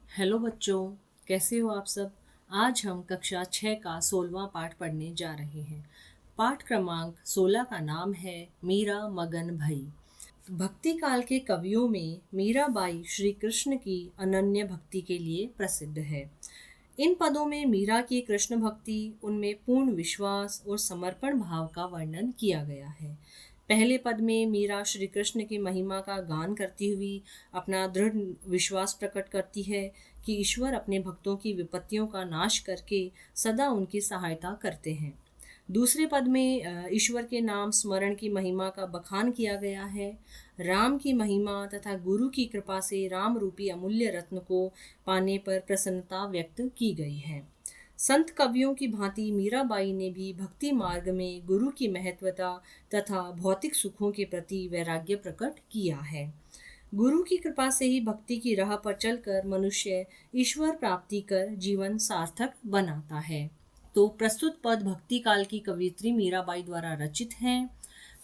Hello बच्चों, कैसे हो आप सब। आज हम कक्षा 6 का 16वां पाठ पढ़ने जा रहे हैं। पाठ क्रमांक 16 का नाम है मीरा मगन भई। भक्ति काल के कवियों में मीराबाई श्री कृष्ण की अनन्य भक्ति के लिए प्रसिद्ध है। इन पदों में मीरा की कृष्ण भक्ति, उनमें पूर्ण विश्वास और समर्पण भाव का वर्णन किया गया है। पहले पद में मीरा श्री कृष्ण की महिमा का गान करती हुई अपना दृढ़ विश्वास प्रकट करती है कि ईश्वर अपने भक्तों की विपत्तियों का नाश करके सदा उनकी सहायता करते हैं। दूसरे पद में ईश्वर के नाम स्मरण की महिमा का बखान किया गया है। राम की महिमा तथा गुरु की कृपा से राम रूपी अमूल्य रत्न को पाने पर प्रसन्नता व्यक्त की गई है। संत कवियों की भांति मीराबाई ने भी भक्ति मार्ग में गुरु की महत्वता तथा भौतिक सुखों के प्रति वैराग्य प्रकट किया है। गुरु की कृपा से ही भक्ति की राह पर चलकर मनुष्य ईश्वर प्राप्ति कर जीवन सार्थक बनाता है। तो प्रस्तुत पद भक्ति काल की कवियत्री मीराबाई द्वारा रचित हैं।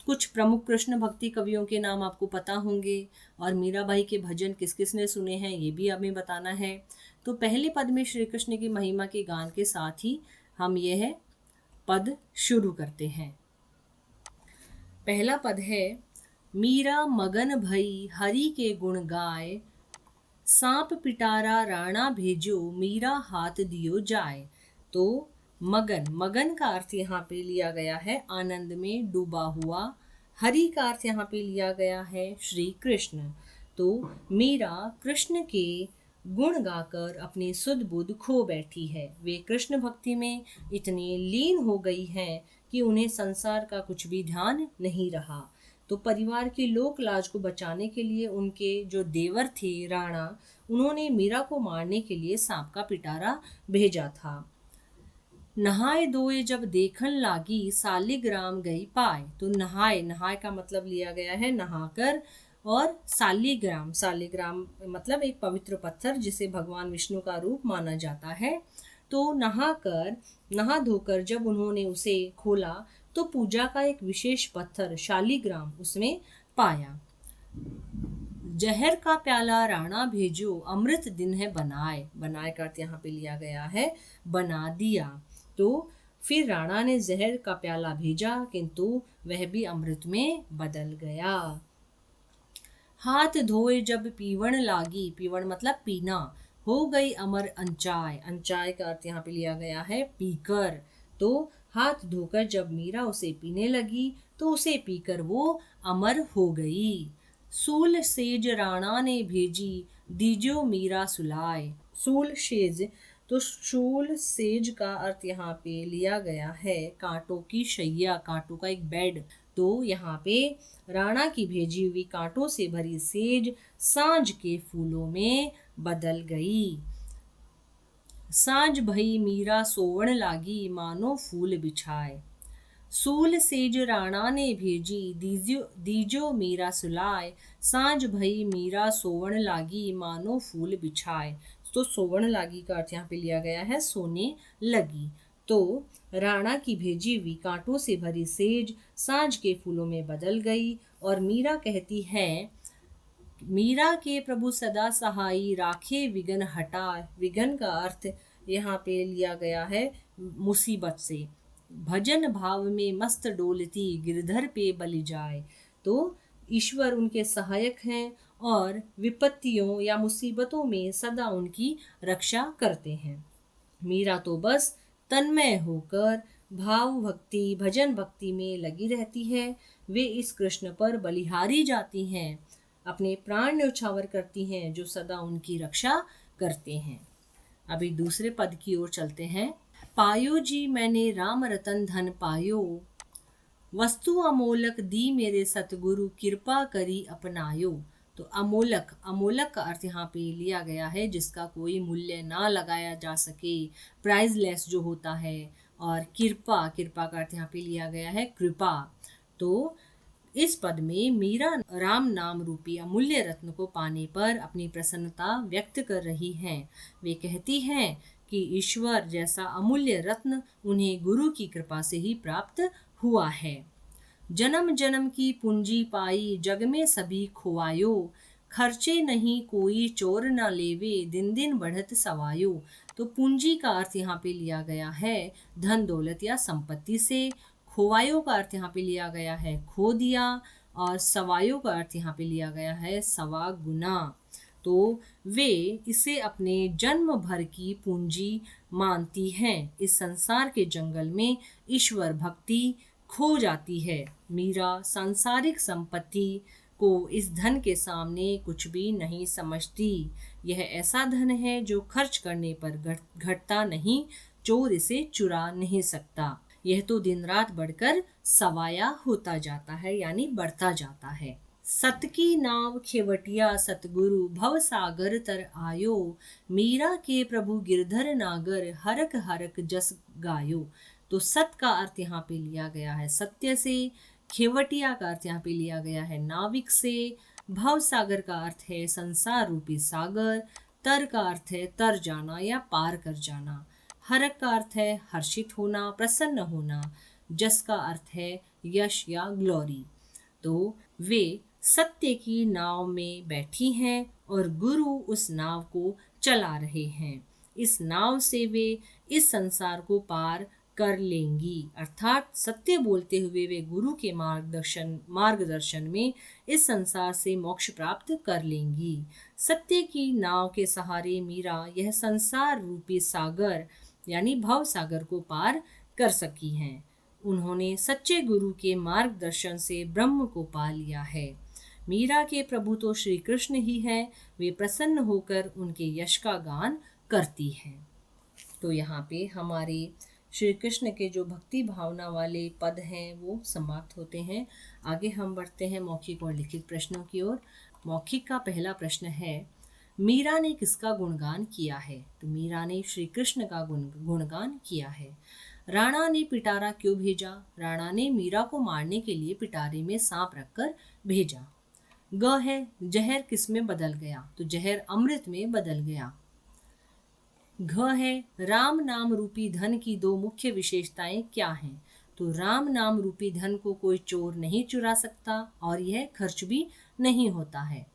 कुछ प्रमुख कृष्ण भक्ति कवियों के नाम आपको पता होंगे और मीराबाई के भजन किस किस ने सुने हैं ये भी हमें बताना है। तो पहले पद में श्री कृष्ण की महिमा के गान के साथ ही हम यह पद शुरू करते हैं। पहला पद है, मीरा मगन भई हरि के गुण गाय, सांप पिटारा राणा भेजो मीरा हाथ दियो जाए। तो मगन, मगन का अर्थ यहाँ पे लिया गया है आनंद में डूबा हुआ। हरि का अर्थ यहाँ पे लिया गया है श्री कृष्ण। तो मीरा कृष्ण के गुण गाकर अपनी सुध बुध खो बैठी है। वे कृष्ण भक्ति में इतनी लीन हो गई हैं कि उन्हें संसार का कुछ भी ध्यान नहीं रहा। तो परिवार की लोक लाज को बचाने के लिए उनके जो देवर थे राणा, उन्होंने मीरा को मारने के लिए सांप का पिटारा भेजा था। नहाए धोए जब देखन लागी सालिग्राम गई पाए। तो नहाए, नहाए का मतलब लिया गया है नहाकर, और सालिग्राम, सालिग्राम मतलब एक पवित्र पत्थर जिसे भगवान विष्णु का रूप माना जाता है। तो नहाकर, नहा धोकर जब उन्होंने उसे खोला तो पूजा का एक विशेष पत्थर शालिग्राम उसमें पाया। जहर का प्याला राणा भेजो अमृत दिन है बनाए। बनाए का अर्थ यहाँ पे लिया गया है बना दिया। तो फिर राणा ने जहर का प्याला भेजा किंतु वह भी अमृत में बदल गया। हाथ धोए जब पीवण लागी, पीवण मतलब पीना, हो गई अमर अंचाय। अंचाय का अर्थ यहाँ पे लिया गया है पीकर। तो हाथ धोकर जब मीरा उसे पीने लगी तो उसे पीकर वो अमर हो गई। सूल सेज राणा ने भेजी दीजो मीरा सुलाए। सूल सेज, तो शूल सेज का अर्थ यहाँ पे लिया गया है कांटों की शैया, कांटों का एक बेड। तो यहाँ पे राणा की भेजी हुई कांटों से भरी सेज सांझ के फूलों में बदल गई। सांझ भई मीरा सोवण लागी मानो फूल बिछाए। सूल सेज राणा ने भेजी दीजो मीरा सुलाए, सांझ भई मीरा सोवण लागी मानो फूल बिछाए। तो सोवण लागी का अर्थ यहाँ पे लिया गया है सोने लगी। तो राणा की भेजी हुई कांटों से भरी सेज सांझ के फूलों में बदल गई। और मीरा कहती है, मीरा के प्रभु सदा सहाई राखे विघन हटा। विघन का अर्थ यहाँ पे लिया गया है मुसीबत से। भजन भाव में मस्त डोलती गिरधर पे बलि जाए। तो ईश्वर उनके सहायक हैं और विपत्तियों या मुसीबतों में सदा उनकी रक्षा करते हैं। मीरा तो बस तन्मय होकर भाव भक्ति, भजन भक्ति में लगी रहती है। वे इस कृष्ण पर बलिहारी जाती हैं, अपने प्राण न्यौछावर करती हैं जो सदा उनकी रक्षा करते हैं। अभी दूसरे पद की ओर चलते हैं। पायो जी मैंने राम रतन धन पायो, वस्तु अमोलक दी मेरे सतगुरु कृपा करी अपनायो। तो अमोलक, अमोलक का अर्थ यहाँ पे लिया गया है जिसका कोई मूल्य ना लगाया जा सके, प्राइजलेस जो होता है। और कृपा, कृपा का अर्थ यहाँ पे लिया गया है कृपा। तो इस पद में मीरा राम नाम रूपी अमूल्य रत्न को पाने पर अपनी प्रसन्नता व्यक्त कर रही हैं। वे कहती हैं कि ईश्वर जैसा अमूल्य रत्न उन्हें गुरु की कृपा से ही प्राप्त हुआ है। जन्म जन्म की पूंजी पाई जग में सभी खोआयो, खर्चे नहीं कोई चोर न लेवे, दिन दिन बढ़त सवायो। तो पूंजी का अर्थ यहाँ पे लिया गया है धन दौलत या संपत्ति से, खोवायो का अर्थ यहाँ पे लिया गया है खो दिया, और सवायो का अर्थ यहाँ पे लिया गया है सवा गुना। तो वे इसे अपने जन्म भर की पूंजी मानती हैं। इस संसार के जंगल में ईश्वर भक्ति खो जाती है। मीरा सांसारिक संपत्ति को इस धन के सामने कुछ भी नहीं समझती। यह ऐसा धन है जो खर्च करने पर घटता नहीं, चोर इसे चुरा नहीं सकता। यह तो दिन रात बढ़कर सवाया होता जाता है, यानी बढ़ता जाता है। सत की नाव खेवटिया सतगुरु, भव सागर तर आयो। मीरा के प्रभु गिरधर नागर, हरक हरक जस गायो। तो सत का अर्थ यहाँ पे लिया गया है सत्य से, खेवटिया का अर्थ यहाँ पे लिया गया है नाविक से, भव सागर का अर्थ है संसार रूपी सागर, तर का अर्थ है तर जाना या पार कर जाना, हरक का अर्थ है हर्षित होना, प्रसन्न होना, जस का अर्थ है यश या ग्लोरी। तो वे सत्य की नाव में बैठी हैं और गुरु उस नाव को चला रहे हैं। इस नाव से वे इस संसार को पार कर लेंगी, अर्थात सत्य बोलते हुए वे गुरु के मार्गदर्शन में इस संसार से मोक्ष प्राप्त कर लेंगी। सत्य की नाव के सहारे मीरा यह संसार रूपी सागर यानी भव सागर को पार कर सकी हैं। उन्होंने सच्चे गुरु के मार्गदर्शन से ब्रह्म को पा लिया है। मीरा के प्रभु तो श्री कृष्ण ही हैं, वे प्रसन्न होकर उनके यश का गान करती हैं। तो यहाँ पे हमारे श्री कृष्ण के जो भक्ति भावना वाले पद हैं वो समाप्त होते हैं। आगे हम बढ़ते हैं मौखिक और लिखित प्रश्नों की ओर। मौखिक का पहला प्रश्न है, मीरा ने किसका गुणगान किया है? तो मीरा ने श्री कृष्ण का गुणगान किया है। राणा ने पिटारा क्यों भेजा? राणा ने मीरा को मारने के लिए पिटारे में सांप रखकर भेजा। ग है, जहर किस में बदल गया? तो जहर अमृत में बदल गया। घ है, राम नाम रूपी धन की दो मुख्य विशेषताएं क्या हैं? तो राम नाम रूपी धन को कोई चोर नहीं चुरा सकता और यह खर्च भी नहीं होता है।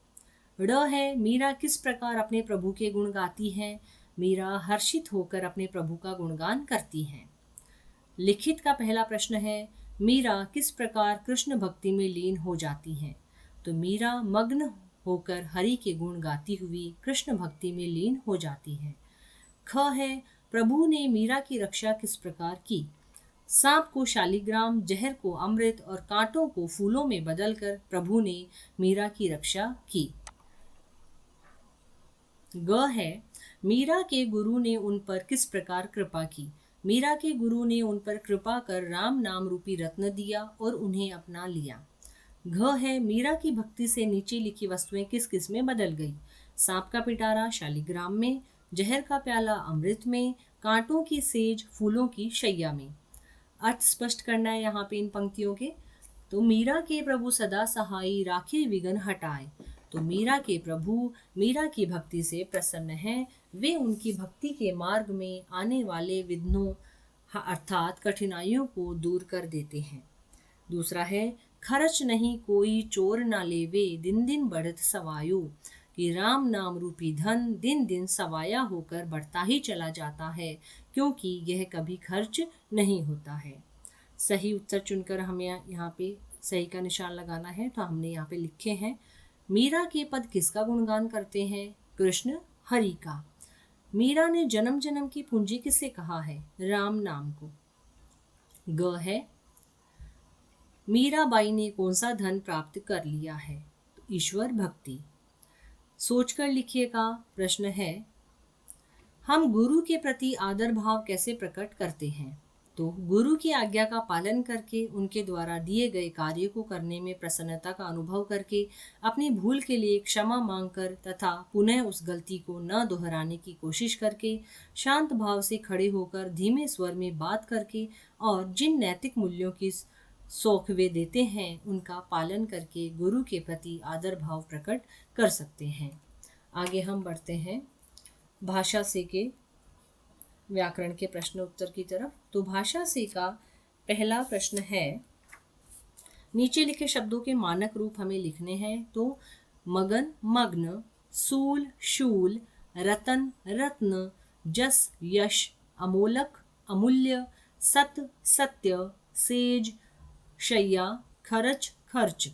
ड़ है, मीरा किस प्रकार अपने प्रभु के गुण गाती है? मीरा हर्षित होकर अपने प्रभु का गुणगान करती है। लिखित का पहला प्रश्न है, मीरा किस प्रकार कृष्ण भक्ति में लीन हो जाती है? तो मीरा मग्न होकर हरि के गुण गाती हुई कृष्ण भक्ति में लीन हो जाती है। ख है, प्रभु ने मीरा की रक्षा किस प्रकार की? सांप को शालिग्राम, जहर को अमृत और कांटों को फूलों में बदलकर प्रभु ने मीरा की रक्षा की। ग है, मीरा के गुरु ने उन पर किस प्रकार कृपा की? मीरा के गुरु ने उन पर कृपा कर राम नाम रूपी रत्न दिया और उन्हें अपना लिया। घ है, मीरा की भक्ति से नीचे लिखी वस्तुएं किस किस में बदल गई? सांप का पिटारा शालिग्राम में, जहर का प्याला अमृत में, कांटों की सेज फूलों की शैया में। अर्थ स्पष्ट करना है यहाँ पे इन पंक्तियों के। तो मीरा के प्रभु सदा सहाई, राखे विघ्न हटाए। तो मीरा के प्रभु मीरा की भक्ति से प्रसन्न हैं, वे उनकी भक्ति के मार्ग में आने वाले विघ्नों अर्थात कठिनाइयों को दूर कर देते हैं। दूसरा है, खर्च नहीं कोई चोर ना लेवे, दिन दिन बढ़त सवायो। कि राम नाम रूपी धन दिन दिन सवाया होकर बढ़ता ही चला जाता है, क्योंकि यह कभी खर्च नहीं होता है। सही उत्तर चुनकर हमें यहाँ पे सही का निशान लगाना है। तो हमने यहाँ पे लिखे हैं, मीरा के पद किसका गुणगान करते हैं? कृष्ण हरि का। मीरा ने जन्म जन्म की पूंजी किसे कहा है? राम नाम को। ग है, मीराबाई ने कौन सा धन प्राप्त कर लिया है? तो ईश्वर भक्ति। सोचकर लिखिएगा। प्रश्न है, हम गुरु के प्रति आदर भाव कैसे प्रकट करते हैं? तो गुरु की आज्ञा का पालन करके, उनके द्वारा दिए गए कार्य को करने में प्रसन्नता का अनुभव करके, अपनी भूल के लिए क्षमा मांगकर तथा पुनः उस गलती को न दोहराने की कोशिश करके, शांत भाव से खड़े होकर धीमे स्वर में बात करके और जिन नैतिक मूल्यों की सौख वे देते हैं उनका पालन करके गुरु के प्रति आदर भाव प्रकट कर सकते हैं। आगे हम बढ़ते हैं भाषा से के व्याकरण के प्रश्न उत्तर की तरफ। तो भाषा से का पहला प्रश्न है, नीचे लिखे शब्दों के मानक रूप हमें लिखने हैं। तो मगन मग्न, सूल शूल, रतन रत्न, जस यश, अमोलक अमूल्य, सत सत्य, सेज शैया, खर्च खर्च।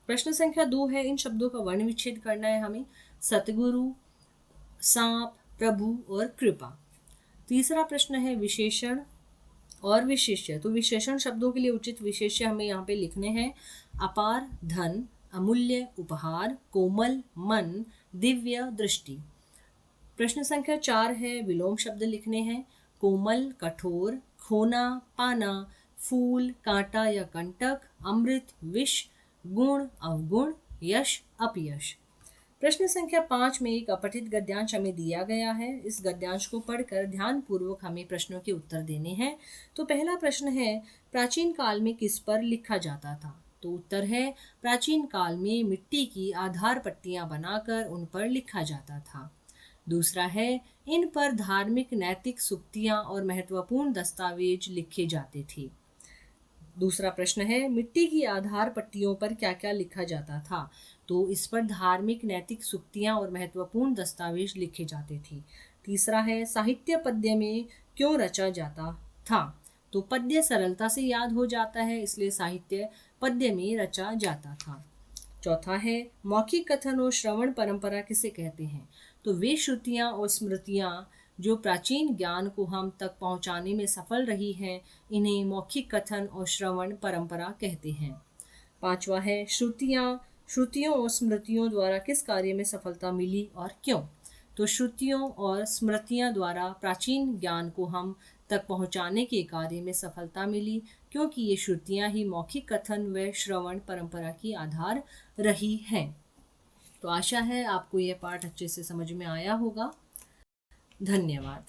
प्रश्न संख्या 2 है, इन शब्दों का वर्ण विच्छेद करना है हमें। सतगुरु, सांप, प्रभु और कृपा। तीसरा प्रश्न है विशेषण और विशेष्य। तो विशेषण शब्दों के लिए उचित विशेष्य हमें यहाँ पे लिखने हैं। अपार धन, अमूल्य उपहार, कोमल मन, दिव्य दृष्टि। प्रश्न संख्या 4 है, विलोम शब्द लिखने हैं। कोमल कठोर, खोना पाना, फूल कांटा या कंटक, अमृत विष, गुण अवगुण, यश अपयश। प्रश्न संख्या 5 में एक अपठित गद्यांश हमें दिया गया है। इस गद्यांश को पढ़कर ध्यानपूर्वक हमें प्रश्नों के उत्तर देने हैं। तो पहला प्रश्न है, प्राचीन काल में किस पर लिखा जाता था? तो उत्तर है, प्राचीन काल में मिट्टी की आधार पट्टियां बनाकर उन पर लिखा जाता था। दूसरा है, इन पर धार्मिक नैतिक सूक्तियां और महत्वपूर्ण दस्तावेज लिखे जाते थे। दूसरा प्रश्न है, मिट्टी की आधार पट्टियों पर क्या क्या लिखा जाता था? तो इस पर धार्मिक नैतिक सूक्तियां और महत्वपूर्ण दस्तावेज लिखे जाते थे। तीसरा है, साहित्य पद्य में क्यों रचा जाता था? तो पद्य सरलता से याद हो जाता है, इसलिए साहित्य पद्य में रचा जाता था। चौथा है, मौखिक कथन और श्रवण परंपरा किसे कहते हैं? तो वे श्रुतियाँ और स्मृतियाँ जो प्राचीन ज्ञान को हम तक पहुँचाने में सफल रही हैं, इन्हें मौखिक कथन और श्रवण परंपरा कहते हैं। पांचवा है, श्रुतियों और स्मृतियों द्वारा किस कार्य में सफलता मिली और क्यों? तो श्रुतियों और स्मृतियाँ द्वारा प्राचीन ज्ञान को हम तक पहुँचाने के कार्य में सफलता मिली, क्योंकि ये श्रुतियाँ ही मौखिक कथन व श्रवण परंपरा की आधार रही हैं। तो आशा है आपको यह पाठ अच्छे से समझ में आया होगा। धन्यवाद।